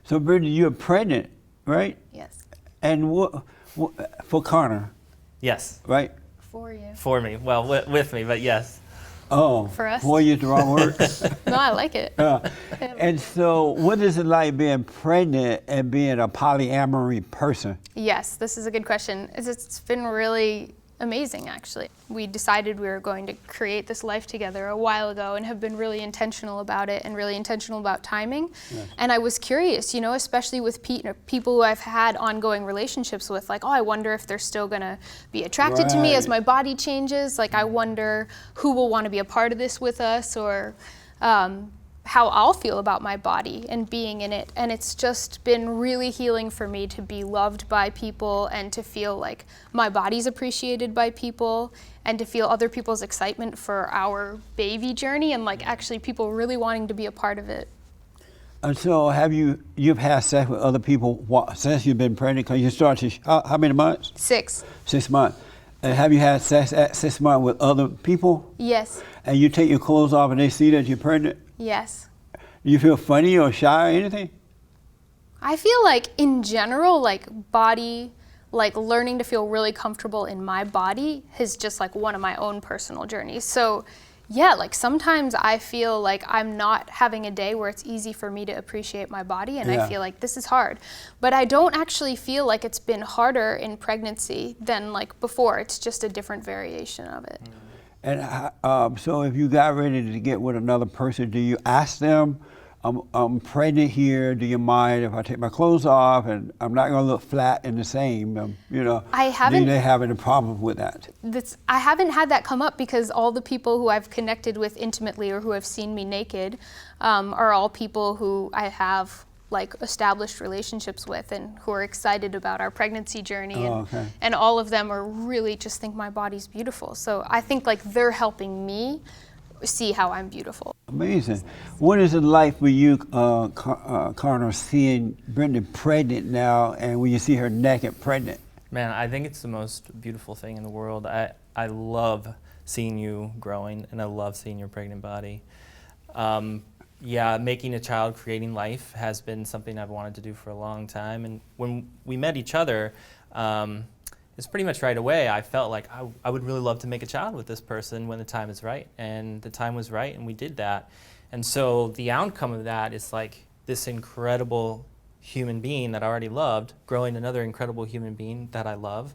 So, Brittany, you're pregnant, right? Yes. And what for Conor, Yes. right? For you. For me. Well, with me, but yes. Oh, For us? For you is the wrong word. No, I like it. And so, what is it like being pregnant and being a polyamory person? Yes, this is a good question. It's been really amazing, actually. We decided we were going to create this life together a while ago and have been really intentional about it and really intentional about timing. Yes. And I was curious, you know, especially with people who I've had ongoing relationships with, like, oh, I wonder if they're still gonna be attracted to me as my body changes. Like, I wonder who will want to be a part of this with us, or how I'll feel about my body and being in it. And it's just been really healing for me to be loved by people and to feel like my body's appreciated by people and to feel other people's excitement for our baby journey and like actually people really wanting to be a part of it. And so, you've had sex with other people since you've been pregnant? Because you started how many months? 6. 6 months. And have you had sex at 6 months with other people? Yes. And you take your clothes off and they see that you're pregnant? Yes. Do you feel funny or shy or anything? I feel like in general, like body, like learning to feel really comfortable in my body is just like one of my own personal journeys. So yeah, like sometimes I feel like I'm not having a day where it's easy for me to appreciate my body, and I feel like this is hard. But I don't actually feel like it's been harder in pregnancy than like before. It's just a different variation of it. And so if you got ready to get with another person, do you ask them, I'm pregnant here, do you mind if I take my clothes off and I'm not gonna look flat and the same, you know? I haven't. Do they have any problem with that? I haven't had that come up because all the people who I've connected with intimately or who have seen me naked are all people who I have like established relationships with and who are excited about our pregnancy journey, and all of them are really just think my body's beautiful. So I think like they're helping me see how I'm beautiful. Amazing. What is it like for you, Conor, seeing Brittany pregnant now, and when you see her naked pregnant? Man, I think it's the most beautiful thing in the world. I love seeing you growing, and I love seeing your pregnant body. Yeah, making a child, creating life has been something I've wanted to do for a long time. And when we met each other, it's pretty much right away. I felt like I would really love to make a child with this person when the time is right. And the time was right, and we did that. And so the outcome of that is like this incredible human being that I already loved, growing another incredible human being that I love.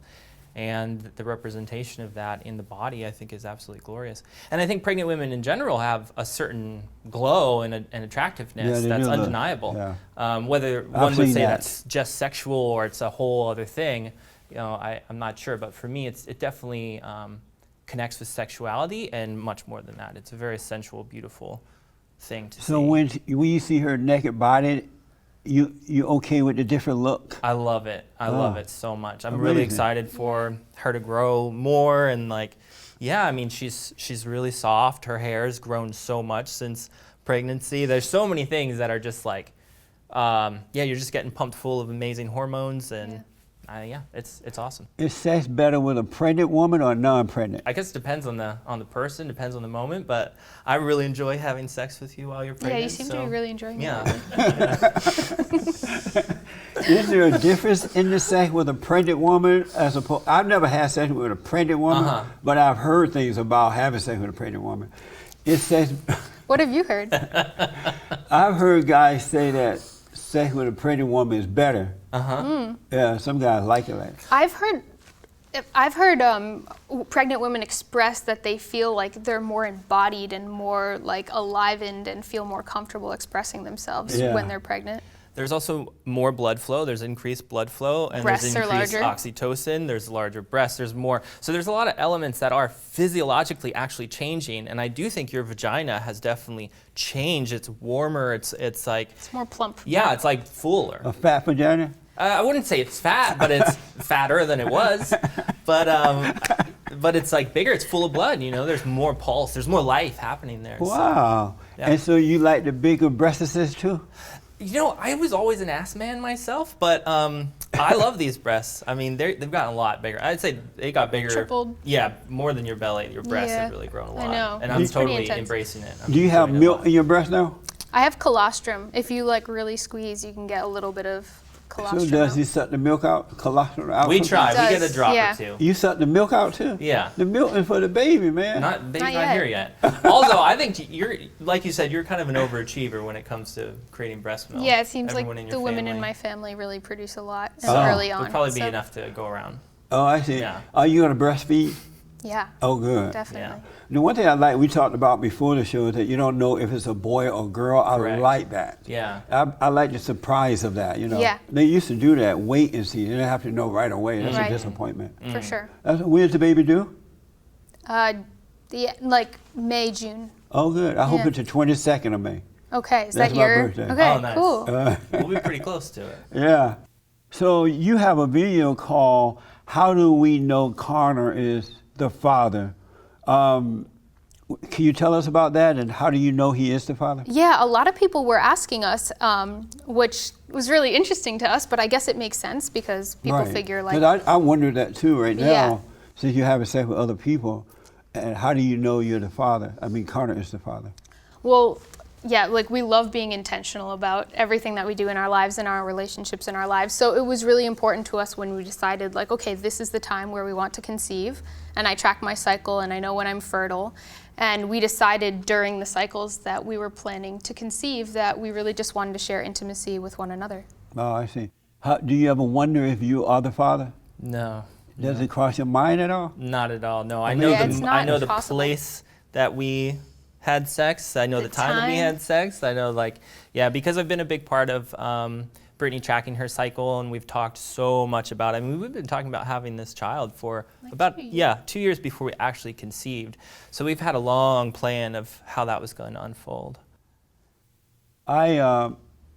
And the representation of that in the body, I think, is absolutely glorious. And I think pregnant women in general have a certain glow and an attractiveness that's undeniable. Whether one would say that's just sexual or it's a whole other thing, you know, I'm not sure. But for me, it definitely connects with sexuality and much more than that. It's a very sensual, beautiful thing to see. So when you see her naked body, you okay with the different look? I love it. I love it so much. I'm really excited for her to grow more, and like, yeah, I mean, she's really soft. Her hair's grown so much since pregnancy. There's so many things that are just like, yeah, you're just getting pumped full of amazing hormones, and yeah, it's awesome. Is sex better with a pregnant woman or non-pregnant? I guess it depends on the person, depends on the moment, but I really enjoy having sex with you while you're pregnant. Yeah, you seem to be really enjoying it. Yeah. Is there a difference in the sex with a pregnant woman as opposed? I've never had sex with a pregnant woman, but I've heard things about having sex with a pregnant woman. Is sex? What have you heard? I've heard guys say that sex with a pregnant woman is better. Yeah, some guys like it. I've heard pregnant women express that they feel like they're more embodied and more like alivened and feel more comfortable expressing themselves when they're pregnant. There's also more blood flow. There's increased blood flow, and breasts there's increased are larger. Oxytocin. There's larger breasts. There's more. So there's a lot of elements that are physiologically actually changing, and I do think your vagina has definitely changed. It's warmer. It's like it's more plump. Yeah, it's like fuller. A fat vagina? I wouldn't say it's fat, but it's fatter than it was. But it's like bigger. It's full of blood. You know, there's more pulse. There's more life happening there. Wow. So, yeah. And so you like the bigger breasts too? You know, I was always an ass man myself, but I love these breasts. I mean, they've gotten a lot bigger. I'd say they got bigger. Tripled. Yeah, more than your belly. Your breasts have really grown a lot. I know. And I'm It's pretty totally intense. embracing it. Do you have milk in your breast now? I have colostrum. If you like really squeeze, you can get a little bit of colostrum. So does out. he suck the milk out, colostrum out? We from- try. We get a Does, drop yeah. or two. You suck the milk out too? Yeah. The milk is for the baby, man. Baby's not yet. here yet. Also, I think you're, like you said, you're kind of an overachiever when it comes to creating breast milk. Yeah, it seems Everyone like in the your women in family. my family really produce a lot Oh. early on. Would probably be so- enough to go around. Oh, I see. Yeah. Are you going to breastfeed? Yeah, Oh, good. definitely. The one thing I like, we talked about before the show, is that you don't know if it's a boy or girl. I Correct. like that. Yeah. I like the surprise of that, you know. Yeah. They used to do that, wait and see. They didn't have to know right away. That's Right. a disappointment. For sure. When's the baby due? Like May, June. Oh, good. I hope Yeah. it's the 22nd of May. Okay, is That's that my your? birthday. Okay, Oh, nice. cool. We'll be pretty close to it. Yeah. So you have a video called "How Do We Know Conor Is the Father?" Can you tell us about that, and how do you know he is the father? Yeah, a lot of people were asking us, which was really interesting to us, but I guess it makes sense because people figure like, 'Cause I wonder that too right now, Yeah. since you're having sex with other people, and how do you know you're the father? I mean, Conor is the father. well, yeah, like we love being intentional about everything that we do in our lives and our relationships in our lives. So it was really important to us when we decided like, okay, this is the time where we want to conceive, and I track my cycle and I know when I'm fertile. And we decided during the cycles that we were planning to conceive that we really just wanted to share intimacy with one another. Oh, I see. Do you ever wonder if you are the father? No. Does it cross your mind at all? Not at all. No, I Yeah, know it's not I know the impossible. place that we had sex. I know the time that we time. had sex. I know, like, yeah, because I've been a big part of Brittany tracking her cycle, and we've talked so much about it. I mean, we've been talking about having this child for Like about 2 years. 2 years before we actually conceived. So we've had a long plan of how that was going to unfold.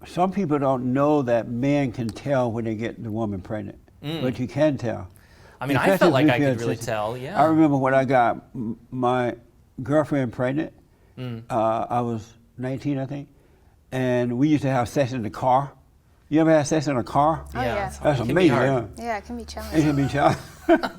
Some people don't know that men can tell when they get the woman pregnant, but you can tell. I mean, I Especially felt like if I you could had really sex. tell. Yeah. I remember when I got my girlfriend pregnant. Mm. I was 19, I think, and we used to have sex in the car. You ever had sex in a car? Oh, yeah. it's hard. That's It can be amazing. hard. Huh? Yeah, it can be It challenging. can be challenging.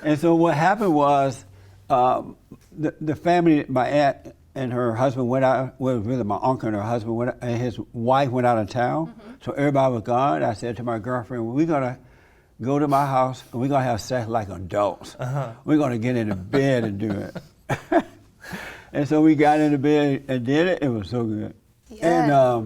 And so what happened was, the family, my aunt and her husband went out. Well, really, my uncle and her husband went, and his wife went out of town. So everybody was gone. I said to my girlfriend, "We're gonna go to my house and we're gonna have sex like adults. We're gonna get into bed and do it." And so we got into bed and did it. It was so good. Yeah.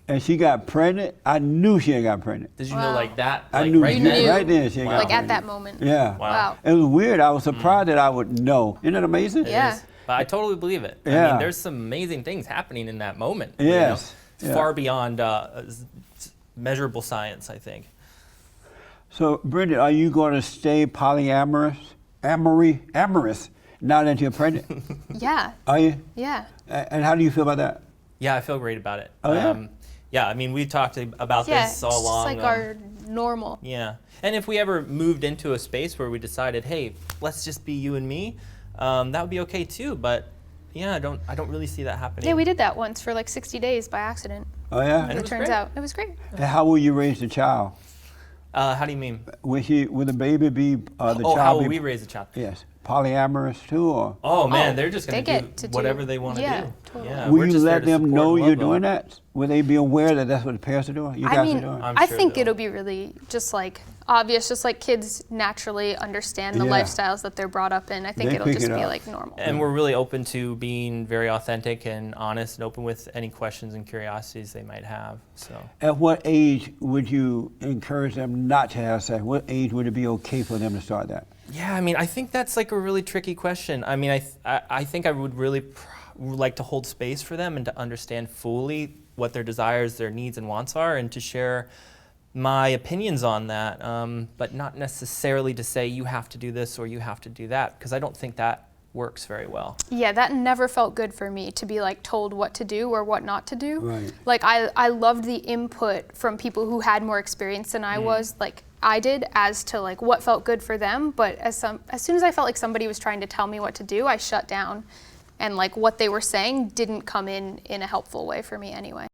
And she got pregnant. I knew she had got pregnant. Did you Wow. know like that? I Like knew right You then? knew. right then she had got Like pregnant. at that moment. Yeah. Wow. It was weird. I was surprised that I would know. Isn't that amazing? It Yeah. is. But I totally believe it. I Yeah. mean, there's some amazing things happening in that moment. Yes. You know? It's Yeah. far beyond measurable science, I think. So, Brittany, are you going to stay polyamorous, amorous, now that you're pregnant? Yeah, Are you? yeah. And how do you feel about that? Yeah, I feel great about it. Oh, yeah? Yeah, I mean, we've talked about Yeah, this it's all just along. like our normal. Yeah. And if we ever moved into a space where we decided, hey, let's just be you and me, that would be okay too. But yeah, I don't really see that happening. Yeah, we did that once for like 60 days by accident. Oh, yeah? And And it it was turns great. out it was great. And how will you raise the child? How do you mean? Will the baby be, the Oh, child how will be, we raise a child? yes, polyamorous too, or? Oh man, Oh, they're just going they to get do to whatever do- they want to yeah, do. totally. Yeah, Will we're you just there let to them support know and you're love doing them. that? Will they be aware that that's what the parents are doing? You I guys mean, are doing? I'm I sure think they'll- it'll be really just like obvious, just like kids naturally understand the Yeah. lifestyles that they're brought up in. I think They it'll pick just it be up. like normal. And we're really open to being very authentic and honest and open with any questions and curiosities they might have. So At what age would you encourage them not to have sex? What age would it be okay for them to start that? yeah, I mean, I think that's like a really tricky question. I mean, I think I would really like to hold space for them and to understand fully what their desires, their needs and wants are, and to share my opinions on that, but not necessarily to say you have to do this or you have to do that, because I don't think that works very well. Yeah, that never felt good for me to be like told what to do or what not to do. Right. Like I loved the input from people who had more experience than I was, like I did, as to like what felt good for them. But as soon as I felt like somebody was trying to tell me what to do, I shut down, and like what they were saying didn't come in a helpful way for me anyway.